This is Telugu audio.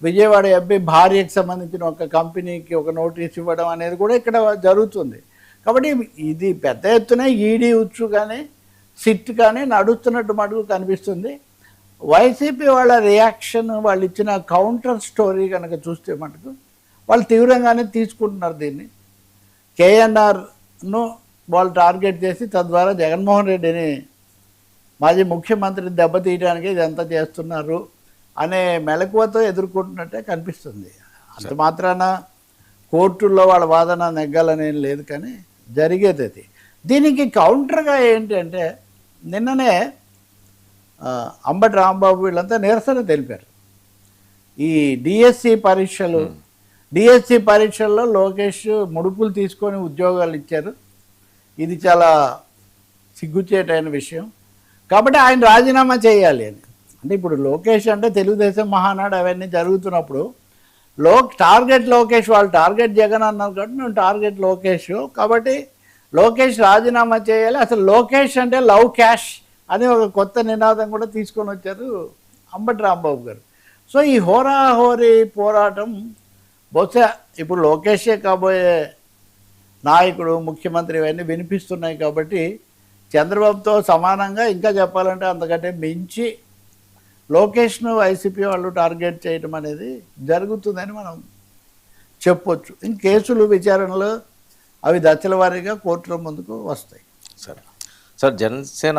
విజయవాడ ఎంపీ భార్యకు సంబంధించిన ఒక కంపెనీకి ఒక నోటీస్ ఇవ్వడం అనేది కూడా ఇక్కడ జరుగుతుంది. కాబట్టి ఇది పెద్ద ఎత్తున ఈడీ ఉచ్చు కానీ సిట్ కానీ నడుస్తున్నట్టు మటుకు కనిపిస్తుంది. వైసీపీ వాళ్ళ రియాక్షన్, వాళ్ళు ఇచ్చిన కౌంటర్ స్టోరీ కనుక చూస్తే మటుకు వాళ్ళు తీవ్రంగానే తీసుకుంటున్నారు దీన్ని. కేఎన్ఆర్ను వాళ్ళు టార్గెట్ చేసి తద్వారా జగన్మోహన్ రెడ్డిని మాజీ ముఖ్యమంత్రిని దెబ్బతీయడానికి ఇదంతా చేస్తున్నారు అనే మెలకువతో ఎదుర్కొంటున్నట్టే కనిపిస్తుంది. అంత మాత్రాన కోర్టుల్లో వాళ్ళ వాదన నెగ్గాలనేం లేదు, కానీ జరిగేది అది. దీనికి కౌంటర్గా ఏంటంటే నిన్ననే అంబటి రాంబాబు వీళ్ళంతా నిరసన తెలిపారు. ఈ డిఎస్సి పరీక్షల్లో లోకేష్ ముడుపులు తీసుకొని ఉద్యోగాలు ఇచ్చారు, ఇది చాలా సిగ్గుచేటైన విషయం, కాబట్టి ఆయన రాజీనామా చేయాలి అని. అంటే ఇప్పుడు లోకేష్ అంటే తెలుగుదేశం మహానాడు అవన్నీ జరుగుతున్నప్పుడు టార్గెట్ లోకేష్, వాళ్ళు టార్గెట్ జగన్ అన్నారు కాబట్టి మేము టార్గెట్ లోకేష్, కాబట్టి లోకేష్ రాజీనామా చేయాలి, అసలు లోకేష్ అంటే లవ్ క్యాష్ అని ఒక కొత్త నినాదం కూడా తీసుకొని వచ్చారు అంబటి రాంబాబు గారు. సో ఈ హోరాహోరీ పోరాటం బహుశా ఇప్పుడు లోకేషే కాబోయే నాయకుడు, ముఖ్యమంత్రి ఇవన్నీ వినిపిస్తున్నాయి కాబట్టి చంద్రబాబుతో సమానంగా, ఇంకా చెప్పాలంటే అంతకంటే మించి లోకేష్ను వైసీపీ వాళ్ళు టార్గెట్ చేయడం అనేది జరుగుతుందని మనం చెప్పొచ్చు. ఇంక కేసులు విచారణలో అవి దశల వారీగా కోర్టుల ముందుకు వస్తాయి. సార్ జనసేన